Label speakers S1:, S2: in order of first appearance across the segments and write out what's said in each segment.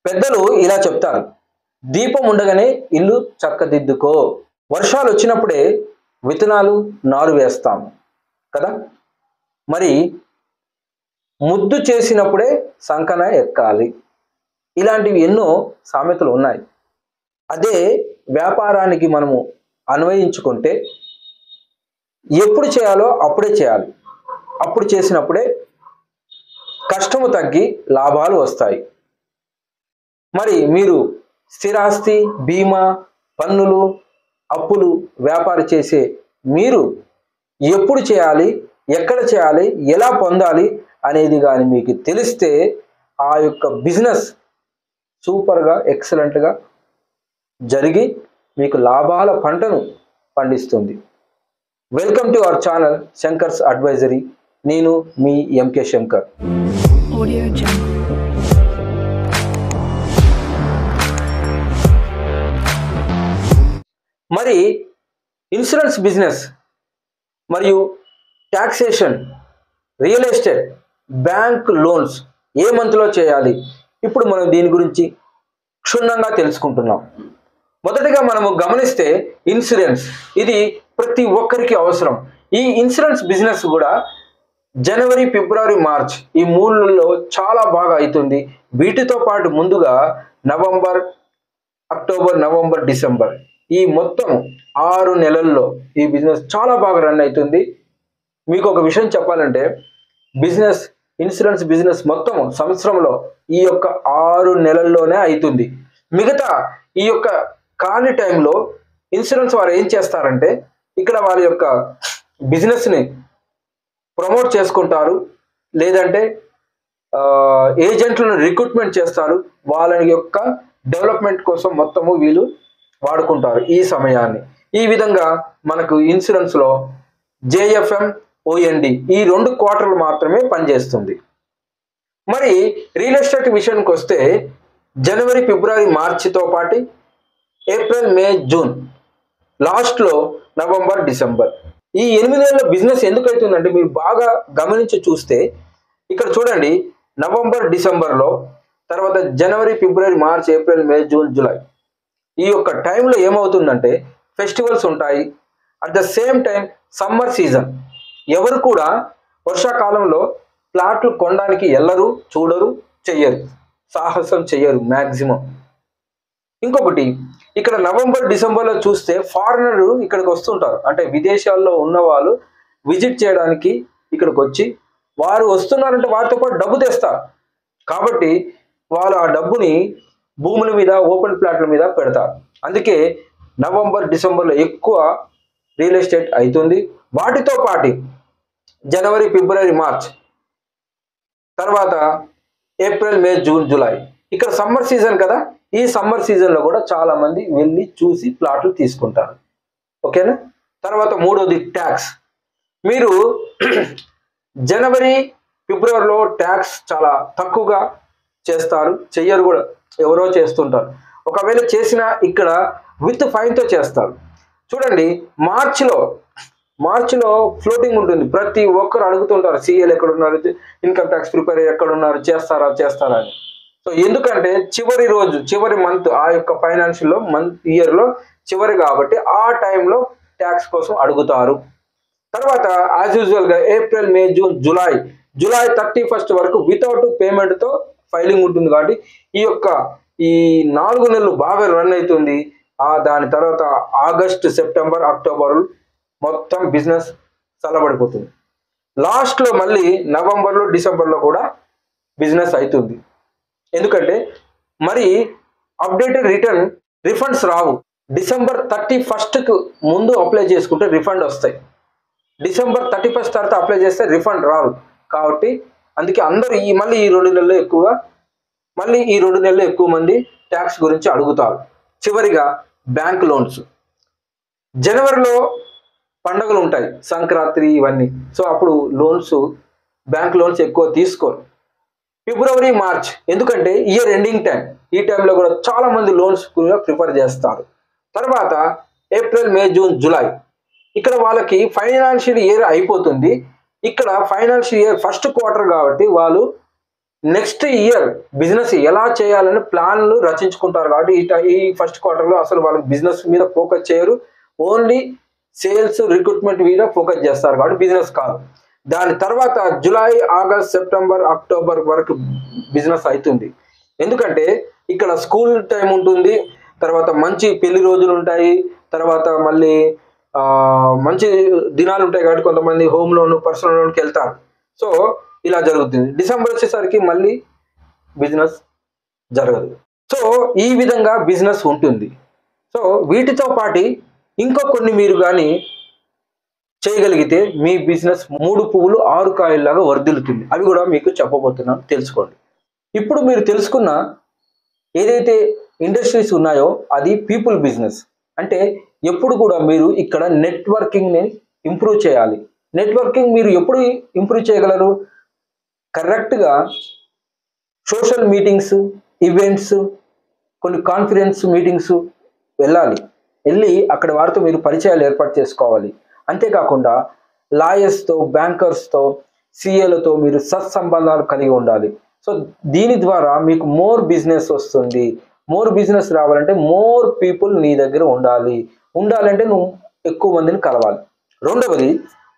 S1: పెద్దలు ఇలా చెప్తారు, దీపం ఉండగానే ఇల్లు చక్కదిద్దుకో. వర్షాలు వచ్చినప్పుడే విత్తనాలు నారు వేస్తాం కదా. మరి ముద్దు చేసినప్పుడే సంకన ఎక్కాలి. ఇలాంటివి ఎన్నో సామెతలు ఉన్నాయి. అదే వ్యాపారానికి మనము అన్వయించుకుంటే ఎప్పుడు చేయాలో అప్పుడే చేయాలి. అప్పుడు చేసినప్పుడే కష్టము తగ్గి లాభాలు వస్తాయి. మరి మీరు స్థిరాస్తి, బీమా, పన్నులు, అప్పులు వ్యాపారం చేసే మీరు ఎప్పుడు చేయాలి, ఎక్కడ చేయాలి, ఎలా పొందాలి అనేది కానీ మీకు తెలిస్తే ఆ యొక్క బిజినెస్ సూపర్గా ఎక్సలెంట్గా జరిగి మీకు లాభాల పంటను పండిస్తుంది. Welcome to our channel Shankar's advisory. నేను మీ ఎంకే శంకర్. మరి ఇన్సూరెన్స్ బిజినెస్ మరియు taxation, real estate, bank loans ఏ మంత్లో చేయాలి? ఇప్పుడు మనం దీని గురించి క్షుణ్ణంగా తెలుసుకుంటున్నాం. మొదటిగా మనము గమనిస్తే ఇన్సూరెన్స్ ఇది ప్రతి ఒక్కరికి అవసరం. ఈ ఇన్సూరెన్స్ బిజినెస్ కూడా జనవరి, ఫిబ్రవరి, మార్చ్ ఈ 3 నెలల్లో చాలా బాగా అవుతుంది. వీటితో పాటు ముందుగా నవంబర్, అక్టోబర్, నవంబర్, డిసెంబర్ ఈ మొత్తం 6 నెలల్లో ఈ బిజినెస్ చాలా బాగా రన్ అవుతుంది. మీకు ఒక విషయం చెప్పాలంటే ఇన్సూరెన్స్ బిజినెస్ మొత్తం సంవత్సరంలో ఈ యొక్క 6 నెలల్లోనే అవుతుంది. మిగతా ఈ యొక్క ఖాళీ టైంలో ఇన్సూరెన్స్ వారు ఏం చేస్తారంటే ఇక్కడ వారి యొక్క బిజినెస్ని ప్రమోట్ చేసుకుంటారు, లేదంటే ఏజెంట్లను రిక్రూట్మెంట్ చేస్తారు. వాళ్ళ యొక్క డెవలప్మెంట్ కోసం మొత్తము వీళ్ళు వాడుకుంటారు ఈ సమయాన్ని. ఈ విధంగా మనకు ఇన్సూరెన్స్లో జేఎఫ్ఎం, ఓఎన్డి ఈ 2 క్వార్టర్లు మాత్రమే పనిచేస్తుంది. మరి రియల్ ఎస్టేట్ విషయానికి వస్తే జనవరి, ఫిబ్రవరి, మార్చితో పాటు ఏప్రిల్, మే, జూన్, లాస్ట్లో నవంబర్, డిసెంబర్ ఈ 8 నెలల బిజినెస్ ఎందుకు అవుతుందంటే మీరు బాగా గమనించి చూస్తే ఇక్కడ చూడండి, నవంబర్, డిసెంబర్లో, తర్వాత జనవరి, ఫిబ్రవరి, మార్చ్, ఏప్రిల్, మే, జూన్, జూలై ఈ యొక్క టైంలో ఏమవుతుందంటే ఫెస్టివల్స్ ఉంటాయి. At the same time summer season. ఎవరు కూడా వర్షాకాలంలో ప్లాట్లు కొనడానికి వెళ్ళరు, చూడరు, చెయ్యరు, సాహసం చెయ్యరు మ్యాక్సిమం. ఇంకొకటి ఇక్కడ నవంబర్, డిసెంబర్లో చూస్తే ఫారినర్లు ఇక్కడికి వస్తుంటారు. అంటే విదేశాల్లో ఉన్న వాళ్ళు విజిట్ చేయడానికి ఇక్కడికి వచ్చి వారు వస్తున్నారంటే వారితో పాటు డబ్బు తెస్తారు. కాబట్టి వాళ్ళు ఆ డబ్బుని భూముల మీద, ఓపెన్ ప్లాట్ల మీద పెడతారు. అందుకే నవంబర్, డిసెంబర్లో ఎక్కువ రియల్ ఎస్టేట్ అవుతుంది. వాటితో పాటు జనవరి, ఫిబ్రవరి, మార్చ్, తర్వాత ఏప్రిల్, మే, జూన్, జూలై ఇక్కడ సమ్మర్ సీజన్ కదా. ఈ సమ్మర్ సీజన్లో కూడా చాలా మంది వెళ్ళి చూసి ప్లాట్లు తీసుకుంటారు. ఓకేనా. తర్వాత మూడోది ట్యాక్స్. మీరు జనవరి, ఫిబ్రవరిలో ట్యాక్స్ చాలా తక్కువగా చేస్తారు, చెయ్యరు కూడా, ఎవరో చేస్తుంటారు. ఒకవేళ చేసినా ఇక్కడ విత్ ఫైన్తో చేస్తారు. చూడండి, మార్చిలో ఫ్లోటింగ్ ఉంటుంది. ప్రతి ఒక్కరు అడుగుతుంటారు, సీఎల్ ఎక్కడున్నారు, ఇన్కమ్ ట్యాక్స్ ప్రిపేర్ ఎక్కడున్నారు, చేస్తారా అని. సో ఎందుకంటే చివరి మంత్ ఆ యొక్క ఫైనాన్షియల్ ఇయర్లో చివరి కాబట్టి ఆ టైంలో ట్యాక్స్ కోసం అడుగుతారు. తర్వాత యాజ్ యూజువల్గా ఏప్రిల్, మే, జూన్, జూలై 31st వరకు వితౌట్ పేమెంట్తో ఫైలింగ్ ఉంటుంది. కాబట్టి ఈ 4 నెలలు బాగా రన్ అవుతుంది. దాని తర్వాత ఆగస్ట్, సెప్టెంబర్, అక్టోబర్ మొత్తం బిజినెస్ చల్లబడిపోతుంది. లాస్ట్లో మళ్ళీ నవంబర్లో, డిసెంబర్లో కూడా బిజినెస్ అవుతుంది. ఎందుకంటే మరి అప్డేటెడ్ రిఫండ్స్ రావు. డిసెంబర్ 31st ముందు అప్లై చేసుకుంటే రిఫండ్ వస్తాయి. డిసెంబర్ 31st తర్వాత అప్లై చేస్తే రిఫండ్ రాదు. కాబట్టి అందుకే అందరూ మళ్ళీ ఈ 2 నెలల్లో ఎక్కువ మంది ట్యాక్స్ గురించి అడుగుతారు. చివరిగా బ్యాంక్ లోన్స్. జనవరిలో పండుగలు ఉంటాయి, సంక్రాంతి ఇవన్నీ. సో అప్పుడు బ్యాంక్ లోన్స్ ఎక్కువ తీసుకోరు. ఫిబ్రవరి, మార్చ్ ఎందుకంటే ఇయర్ ఎండింగ్ టైం. ఈ టైంలో కూడా చాలా మంది లోన్స్ ప్రిఫర్ చేస్తారు. తర్వాత ఏప్రిల్, మే, జూన్, జూలై ఇక్కడ వాళ్ళకి ఫైనాన్షియల్ ఇయర్ అయిపోతుంది. ఇక్కడ ఫైనాన్షియల్ ఇయర్ ఫస్ట్ క్వార్టర్ కాబట్టి వాళ్ళు నెక్స్ట్ ఇయర్ బిజినెస్ ఎలా చేయాలని ప్లాన్లు రచించుకుంటారు. కాబట్టి ఈ ఫస్ట్ క్వార్టర్లో అసలు వాళ్ళకి బిజినెస్ మీద ఫోకస్ చేయరు, ఓన్లీ సేల్స్ రిక్రూట్మెంట్ మీద ఫోకస్ చేస్తారు. కాబట్టి బిజినెస్ కాదు. దాని తర్వాత జూలై, ఆగస్ట్, సెప్టెంబర్, అక్టోబర్ వరకు బిజినెస్ అవుతుంది. ఎందుకంటే ఇక్కడ స్కూల్ టైం ఉంటుంది, తర్వాత మంచి పెళ్లి రోజులు ఉంటాయి, తర్వాత మళ్ళీ మంచి దినాలు ఉంటాయి. కాబట్టి కొంతమంది హోమ్ లోన్, పర్సనల్ లోన్కి వెళ్తారు. సో ఇలా జరుగుతుంది. డిసెంబర్ వచ్చేసరికి మళ్ళీ బిజినెస్ జరగదు. సో ఈ విధంగా బిజినెస్ ఉంటుంది. సో వీటితో పాటు ఇంకో కొన్ని మీరు కానీ చేయగలిగితే మీ బిజినెస్ 3 పువ్వులు 6 కాయల్లాగా వర్ధిల్లుతుంది. అవి కూడా మీకు చెప్పబోతున్నాను, తెలుసుకోండి. ఇప్పుడు మీరు తెలుసుకున్న ఏదైతే ఇండస్ట్రీస్ ఉన్నాయో అది పీపుల్ బిజినెస్. అంటే ఎప్పుడు కూడా మీరు ఇక్కడ నెట్వర్కింగ్ని ఇంప్రూవ్ చేయాలి. నెట్వర్కింగ్ మీరు ఎప్పుడు ఇంప్రూవ్ చేయగలరు? కరెక్ట్గా సోషల్ మీటింగ్స్, ఈవెంట్స్, కొన్ని కాన్ఫరెన్స్ మీటింగ్స్ వెళ్ళి అక్కడ వారితో మీరు పరిచయాలు ఏర్పాటు చేసుకోవాలి. అంతేకాకుండా లాయర్స్తో, బ్యాంకర్స్తో, సిఏలతో మీరు సత్సంబంధాలు కలిగి ఉండాలి. సో దీని ద్వారా మీకు మోర్ బిజినెస్ వస్తుంది. మోర్ బిజినెస్ రావాలంటే మోర్ పీపుల్ నీ దగ్గర ఉండాలంటే నువ్వు ఎక్కువ మందిని కలవాలి. రెండవది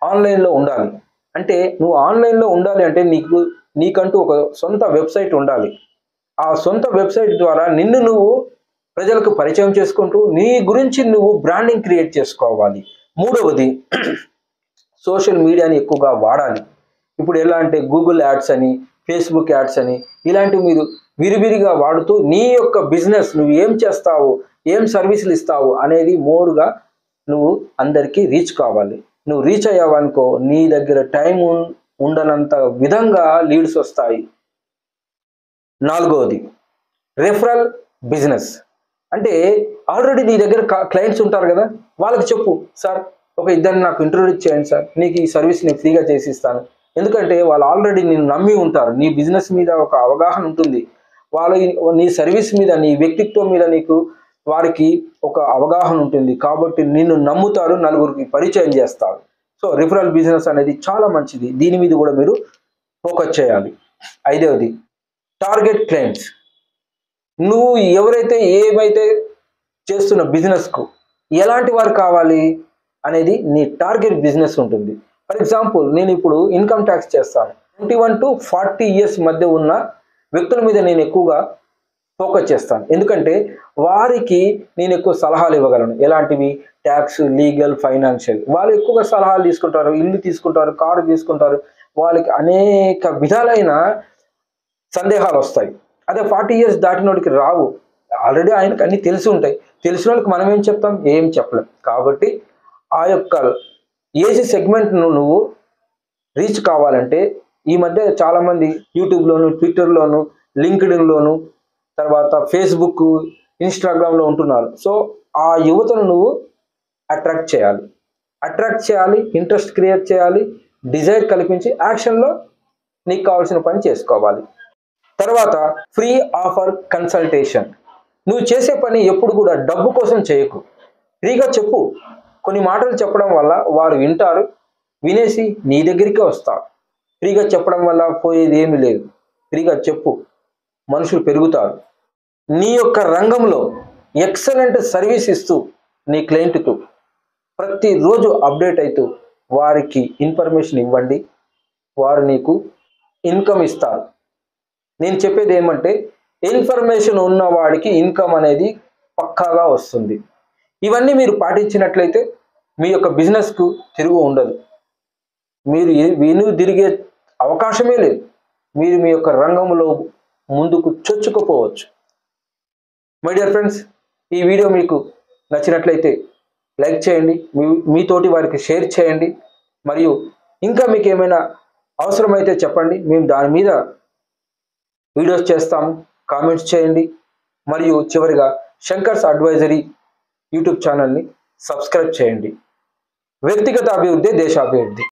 S1: ఆన్లైన్లో ఉండాలి. అంటే నువ్వు ఆన్లైన్లో ఉండాలి అంటే నీకంటూ ఒక సొంత వెబ్సైట్ ఉండాలి. ఆ సొంత వెబ్సైట్ ద్వారా నిన్ను నువ్వు ప్రజలకు పరిచయం చేసుకుంటూ నీ గురించి నువ్వు బ్రాండింగ్ క్రియేట్ చేసుకోవాలి. మూడవది సోషల్ మీడియాని ఎక్కువగా వాడాలి. ఇప్పుడు ఎలా అంటే గూగుల్ యాడ్స్ అని, ఫేస్బుక్ యాడ్స్ అని ఇలాంటివి మీరు విరివిరిగా వాడుతూ నీ యొక్క బిజినెస్ నువ్వు ఏం చేస్తావు, ఏం సర్వీసులు ఇస్తావు అనేది మోరుగా నువ్వు అందరికీ రీచ్ కావాలి. నువ్వు రీచ్ అయ్యావనుకో నీ దగ్గర టైం ఉండనంత విధంగా లీడ్స్ వస్తాయి. నాలుగవది రెఫరల్ బిజినెస్. అంటే ఆల్రెడీ నీ దగ్గర క్లయింట్స్ ఉంటారు కదా, వాళ్ళకి చెప్పు, సార్ ఒక ఇద్దరిని నాకు ఇంట్రొడ్యూస్ చేయండి సార్, నీకు ఈ సర్వీస్ నేను ఫ్రీగా చేసిస్తాను. ఎందుకంటే వాళ్ళు ఆల్రెడీ నిన్ను నమ్మి ఉంటారు, నీ బిజినెస్ మీద ఒక అవగాహన ఉంటుంది, వాళ్ళు నీ సర్వీస్ మీద, నీ వ్యక్తిత్వం మీద వారికి ఒక అవగాహన ఉంటుంది. కాబట్టి నిన్ను నమ్ముతారు, నలుగురికి పరిచయం చేస్తారు. సో రిఫరల్ బిజినెస్ అనేది చాలా మంచిది. దీని మీద కూడా మీరు ఫోకస్ చేయాలి. ఐదవది టార్గెట్ క్లయింట్స్. నువ్వు ఎవరైతే ఏమైతే చేస్తున్న బిజినెస్కు ఎలాంటి వారు కావాలి అనేది నీ టార్గెట్ బిజినెస్ ఉంటుంది. ఫర్ ఎగ్జాంపుల్ నేను ఇప్పుడు ఇన్కమ్ ట్యాక్స్ చేస్తాను. 21 to 40 years మధ్య ఉన్న వ్యక్తుల మీద నేను ఎక్కువగా ఫోకస్ చేస్తాను. ఎందుకంటే వారికి నేను ఎక్కువ సలహాలు ఇవ్వగలను. ఎలాంటివి? Tax, legal, financial. వాళ్ళు ఎక్కువగా సలహాలు తీసుకుంటారు, ఇల్లు తీసుకుంటారు, కారు తీసుకుంటారు. వాళ్ళకి అనేక విధాలైన సందేహాలు వస్తాయి. అదే 40 years దాటినోడికి రావు. ఆల్రెడీ ఆయనకు అన్నీ తెలిసి ఉంటాయి. తెలిసిన వాళ్ళకి మనం ఏం చెప్తాం? ఏం చెప్పలేం. కాబట్టి ఆ యొక్క ఏజ్ సెగ్మెంట్ను నువ్వు రీచ్ కావాలంటే ఈ మధ్య చాలామంది యూట్యూబ్లోను, ట్విట్టర్లోను, లింక్డ్ఇన్లోను, తర్వాత ఫేస్బుక్, ఇన్స్టాగ్రామ్లో ఉంటున్నారు. సో ఆ యువతను నువ్వు అట్రాక్ట్ చేయాలి, ఇంట్రెస్ట్ క్రియేట్ చేయాలి, డిజైర్ కల్పించి యాక్షన్లో నీకు కావాల్సిన పని చేసుకోవాలి. తర్వాత ఫ్రీ ఆఫర్ కన్సల్టేషన్. నువ్వు చేసే పని ఎప్పుడు కూడా డబ్బు కోసం చేయకు, ఫ్రీగా చెప్పు. కొన్ని మాటలు చెప్పడం వల్ల వారు వింటారు, వినేసి నీ దగ్గరికే వస్తారు. ఫ్రీగా చెప్పడం వల్ల పోయేది ఏమీ లేదు. ఫ్రీగా చెప్పు, మనుషులు పెరుగుతారు. నీ యొక్క రంగంలో ఎక్సలెంట్ సర్వీస్ ఇస్తూ నీ క్లయింట్కు ప్రతిరోజు అప్డేట్ అవుతూ వారికి ఇన్ఫర్మేషన్ ఇవ్వండి. వారు నీకు ఇన్కమ్ ఇస్తారు. నేను చెప్పేది ఏమంటే ఇన్ఫర్మేషన్ ఉన్నవాడికి ఇన్కమ్ అనేది పక్కాగా వస్తుంది. ఇవన్నీ మీరు పాటించినట్లయితే మీ యొక్క బిజినెస్కు తిరుగు ఉండదు. మీరు తిరిగే అవకాశమే లేదు. మీరు మీ యొక్క రంగంలో ముందుకు చొచ్చుకుపోవచ్చు. మై డియర్ ఫ్రెండ్స్, ఈ వీడియో మీకు నచ్చినట్లయితే లైక్ చేయండి, మీతోటి వారికి షేర్ చేయండి. మరియు ఇంకా మీకు ఏమైనా అవసరమైతే చెప్పండి, మేము దాని మీద వీడియోస్ చేస్తాము. కామెంట్స్ చేయండి. మరియు చివరిగా శంకర్స్ అడ్వైజరీ యూట్యూబ్ ఛానల్ని సబ్స్క్రైబ్ చేయండి. వ్యక్తిగత అభివృద్ధి, దేశాభివృద్ధి.